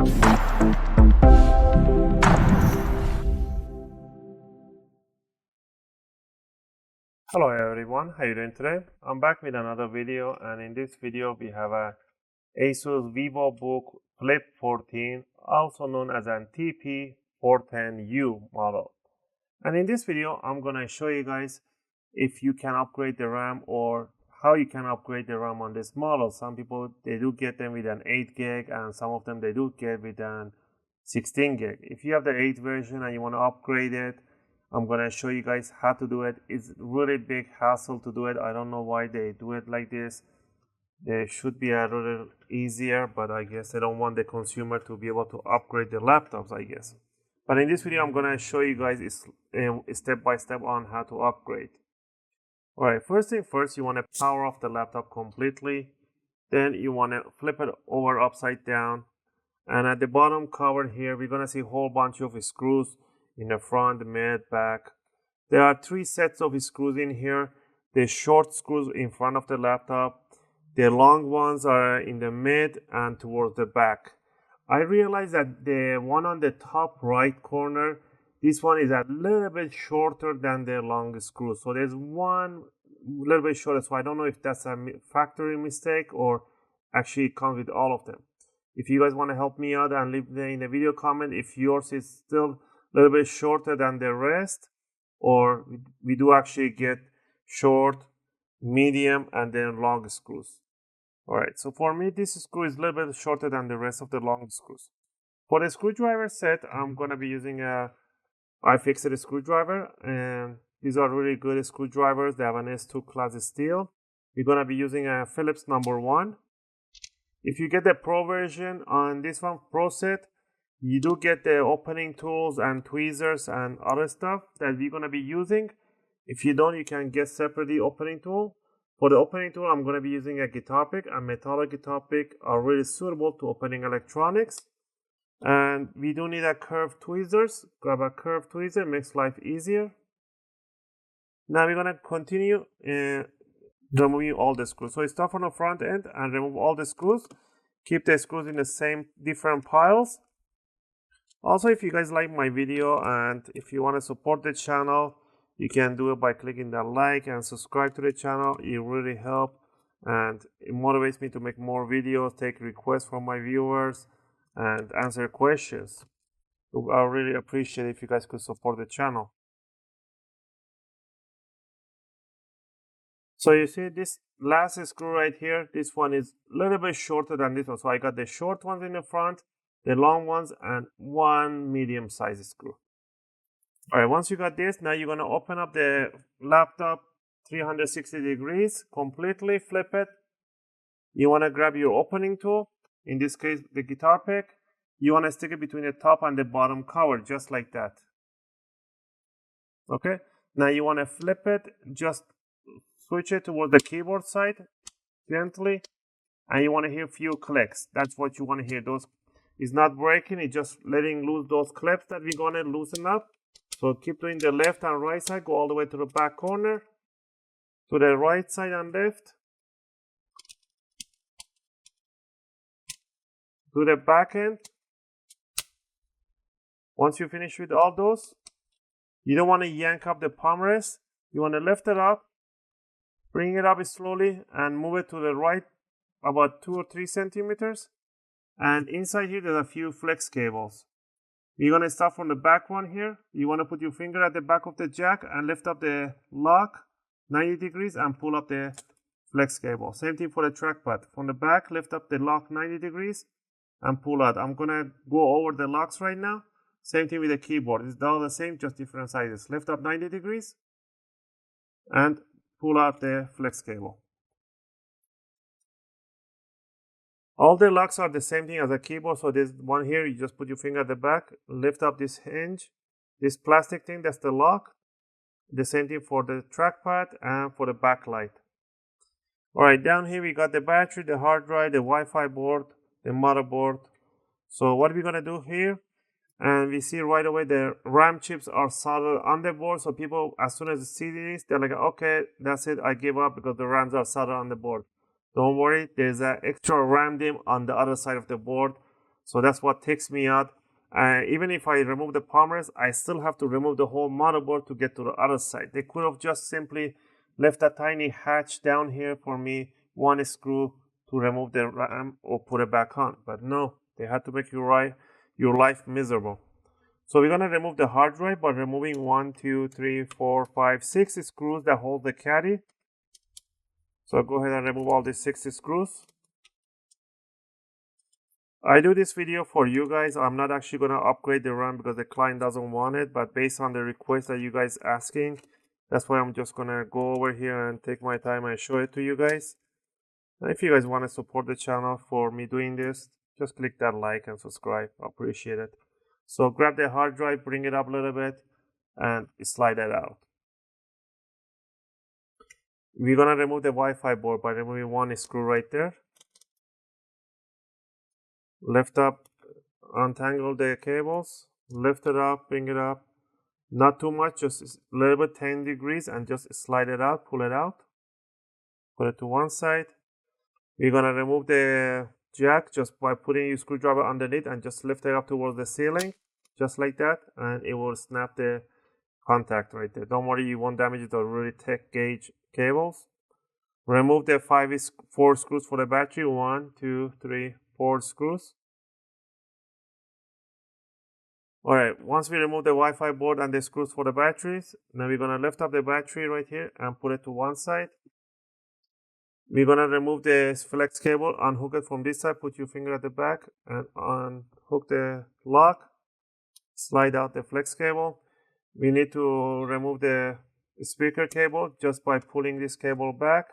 Hello everyone, how you doing today? I'm back with another video, and in this video we have a Asus Vivobook Flip 14, also known as an Tp410u model. And in this video I'm gonna show you guys if you can upgrade the RAM or how you can upgrade the RAM on this model. Some people, they do get them with an 8 gig, and some of them they do get with an 16 gig. If you have the 8 version and you want to upgrade it, I'm gonna show you guys how to do it. It's really big hassle to do it. I don't know why they do it like this. They should be a little easier, but I guess they don't want the consumer to be able to upgrade their laptops, I guess. But in this video, I'm gonna show you guys step by step on how to upgrade. Alright, first thing first, you want to power off the laptop completely. Then you want to flip it over upside down. And at the bottom cover here, we're gonna see a whole bunch of screws in the front, mid, back. There are 3 sets of screws in here. The short screws in front of the laptop. The long ones are in the mid and towards the back. I realized that the one on the top right corner, this one is a little bit shorter than the long screw. So there's one little bit shorter. So I don't know if that's a factory mistake or actually it comes with all of them. If you guys want to help me out and leave in the video comment if yours is still a little bit shorter than the rest, or we do actually get short, medium, and then long screws. Alright, so for me this screw is a little bit shorter than the rest of the long screws. For the screwdriver set, I'm going to be using a UFIXTEK screwdriver, and these are really good screwdrivers. They have an S2 class steel. We're going to be using a Phillips number 1. If you get the Pro version on this one, Pro set, you do get the opening tools and tweezers and other stuff that we're going to be using. If you don't, you can get separately opening tool. For the opening tool, I'm going to be using a guitar pick, and metallic guitar pick are really suitable to opening electronics. And we do need a curved tweezers. Grab a curved tweezer, makes life easier. Now we're going to continue removing all the screws. So we start from the front end and remove all the screws. Keep the screws in the same different piles. Also, if you guys like my video and if you want to support the channel, you can do it by clicking that like and subscribe to the channel. It really helps and it motivates me to make more videos, take requests from my viewers, and answer questions. I really appreciate if you guys could support the channel. So you see this last screw right here, this one is a little bit shorter than this one. So I got the short ones in the front, the long ones, and one medium size screw. Alright, once you got this, now you're going to open up the laptop 360 degrees, completely flip it. You want to grab your opening tool, in this case the guitar pick. You want to stick it between the top and the bottom cover, just like that. Okay, now you want to flip it, just switch it towards the keyboard side gently, and you want to hear a few clicks. That's what you want to hear. Those is not breaking, it's just letting loose those clips that we're going to loosen up. So keep doing the left and right side, go all the way to the back corner, to the right side and left, to the back end. Once you finish with all those, you don't want to yank up the palm rest. You want to lift it up, bring it up slowly, and move it to the right about 2 or 3 centimeters. And inside here, there's a few flex cables. You're going to start from the back one here. You want to put your finger at the back of the jack and lift up the lock 90 degrees and pull up the flex cable. Same thing for the trackpad. From the back, lift up the lock 90 degrees and pull out. I'm going to go over the locks right now. Same thing with the keyboard. It's all the same, just different sizes. Lift up 90 degrees and pull out the flex cable. All the locks are the same thing as a keyboard. So this one here, you just put your finger at the back, lift up this hinge, this plastic thing, that's the lock. The same thing for the trackpad and for the backlight. Alright, down here we got the battery, the hard drive, the Wi-Fi board, the motherboard. So what we're going to do here, and we see right away the RAM chips are soldered on the board. So people, as soon as they see this, they're like, okay, that's it, I give up because the RAMs are soldered on the board. Don't worry, there's an extra RAM DIMM on the other side of the board. So that's what takes me out. Even if I remove the palm rest, I still have to remove the whole motherboard to get to the other side. They could have just simply left a tiny hatch down here for me, one screw to remove the RAM or put it back on. But no, they had to make your life miserable. So we're gonna remove the hard drive by removing 1, 2, 3, 4, 5, 6 screws that hold the caddy. So go ahead and remove all these 6 screws. I do this video for you guys. I'm not actually going to upgrade the RAM because the client doesn't want it, but based on the request that you guys asking, that's why I'm just going to go over here and take my time and show it to you guys. And if you guys want to support the channel for me doing this, just click that like and subscribe. I appreciate it. So grab the hard drive, bring it up a little bit, and slide that out. We're going to remove the Wi-Fi board by removing one screw right there. Lift up, untangle the cables, lift it up, bring it up. Not too much, just a little bit, 10 degrees, and just slide it out, pull it out. Put it to one side. We're going to remove the jack just by putting your screwdriver underneath and just lift it up towards the ceiling, just like that, and it will snap the contact right there. Don't worry, you won't damage the really thick gauge cables. Remove the 4 screws for the battery. 1, 2, 3, 4 screws. Alright, once we remove the Wi-Fi board and the screws for the batteries, now we're going to lift up the battery right here and put it to one side. We're going to remove the flex cable, unhook it from this side, put your finger at the back and unhook the lock. Slide out the flex cable. We need to remove the speaker cable just by pulling this cable back.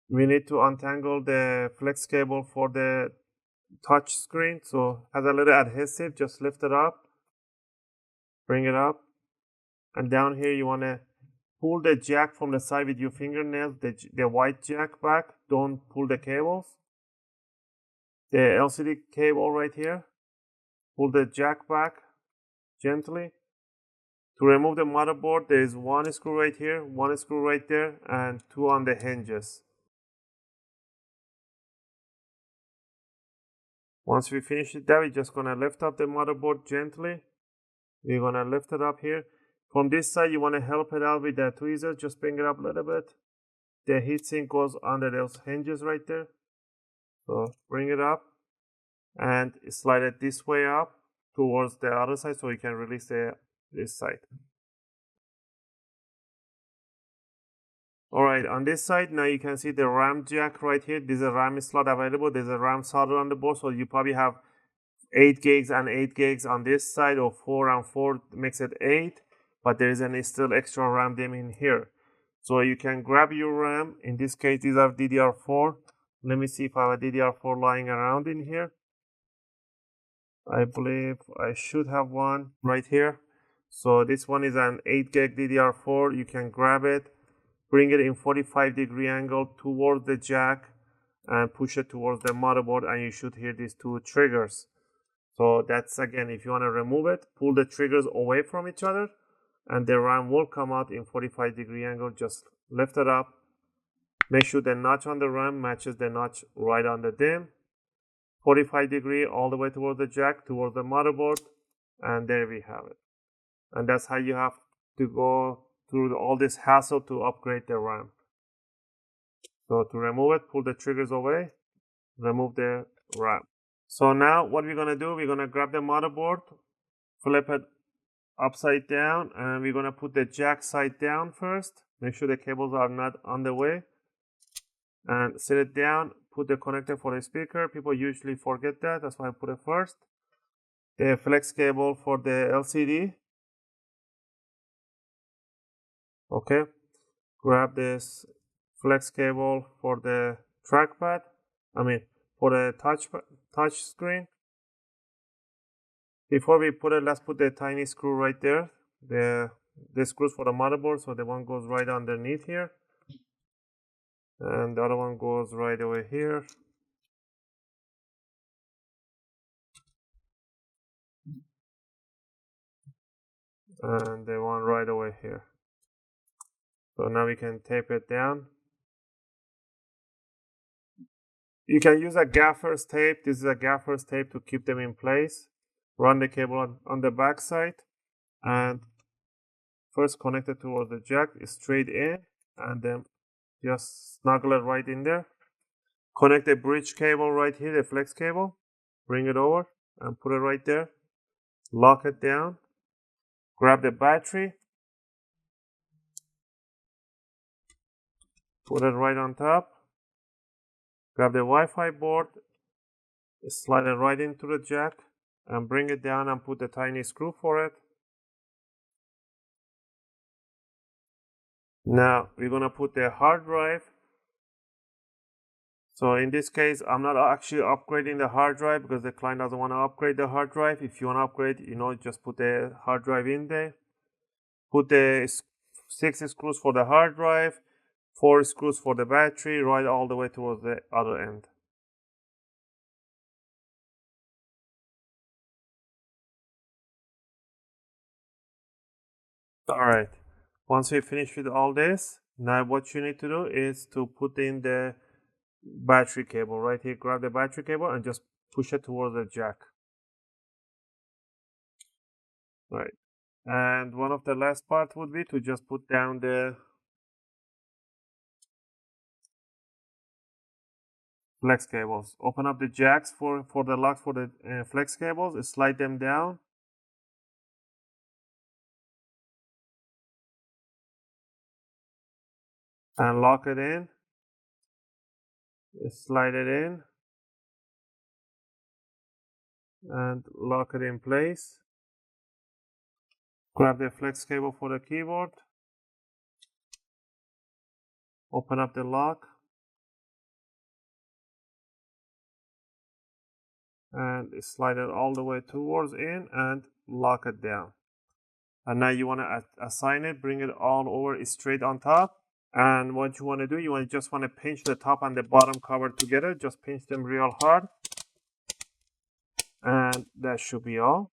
We need to untangle the flex cable for the touch screen, so has a little adhesive. Just lift it up, bring it up, and down here you want to pull the jack from the side with your fingernails, the white jack back. Don't pull the cables. The LCD cable right here, pull the jack back gently. To remove the motherboard, there is one screw right here, one screw right there, and 2 on the hinges. Once we finish that, we're just going to lift up the motherboard gently. We're going to lift it up here. From this side, you want to help it out with the tweezers. Just bring it up a little bit. The heatsink goes under those hinges right there. So bring it up and slide it this way up towards the other side so you can release this side. Alright, on this side, now you can see the RAM jack right here. There's a RAM slot available. There's a RAM solder on the board. So you probably have 8 gigs and 8 gigs on this side, or 4 and 4 makes it 8. But there is still extra RAM DIMM in here. So you can grab your RAM. In this case, these are DDR4. Let me see if I have a DDR4 lying around in here. I believe I should have one right here. So this one is an 8 gig DDR4. You can grab it. Bring it in 45-degree angle towards the jack and push it towards the motherboard, and you should hear these 2 triggers. So that's, again, if you want to remove it, pull the triggers away from each other and the RAM will come out in 45-degree angle. Just lift it up. Make sure the notch on the RAM matches the notch right on the DIMM. 45-degree all the way towards the jack, towards the motherboard, and there we have it. And that's how you have to go through all this hassle to upgrade the RAM. So to remove it, pull the triggers away, remove the RAM. So now what we're going to do, we're going to grab the motherboard, flip it upside down, and we're going to put the jack side down first. Make sure the cables are not on the way. And set it down, put the connector for the speaker. People usually forget that, that's why I put it first. The flex cable for the LCD. Okay, grab this flex cable for the trackpad, for the touch screen. Before we put it, let's put the tiny screw right there, the screws for the motherboard. So the one goes right underneath here and the other one goes right over here. And the one right over here. So now we can tape it down. You can use a gaffer's tape. This is a gaffer's tape to keep them in place. Run the cable on the back side and first connect it towards the jack straight in and then just snuggle it right in there. Connect the bridge cable right here, the flex cable. Bring it over and put it right there. Lock it down. Grab the battery. Put it right on top. Grab the Wi-Fi board. Slide it right into the jack and bring it down and put the tiny screw for it. Now we're gonna put the hard drive. So in this case, I'm not actually upgrading the hard drive because the client doesn't want to upgrade the hard drive. If you want to upgrade, just put the hard drive in there. Put the 6 screws for the hard drive, 4 screws for the battery, right all the way towards the other end. Alright, once we finish with all this, now what you need to do is to put in the battery cable right here. Grab the battery cable and just push it towards the jack. Right, and one of the last part would be to just put down the flex cables. Open up the jacks for the lock for the flex cables, slide them down. And lock it in. Slide it in. And lock it in place. Grab the flex cable for the keyboard. Open up the lock. And slide it all the way towards in and lock it down. And now you want to assign it, bring it all over straight on top. And what you want to do, you just want to pinch the top and the bottom cover together. Just pinch them real hard. And that should be all.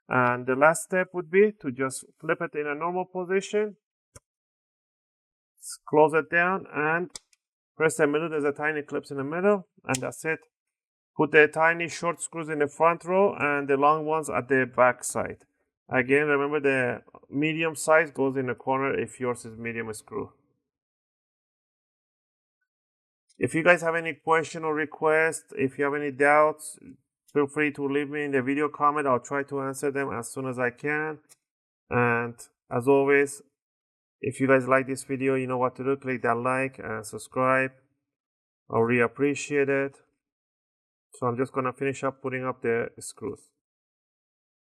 And the last step would be to just flip it in a normal position. Close it down and press the middle. There's a tiny clips in the middle. And that's it. Put the tiny short screws in the front row and the long ones at the back side. Again, remember the medium size goes in the corner if yours is medium screw. If you guys have any question or request, if you have any doubts, feel free to leave me in the video comment. I'll try to answer them as soon as I can. And as always, if you guys like this video, you know what to do. Click that like and subscribe. I'll really appreciate it. So I'm just gonna finish up putting up the screws.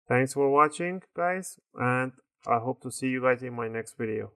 Thanks for watching, guys, and I hope to see you guys in my next video.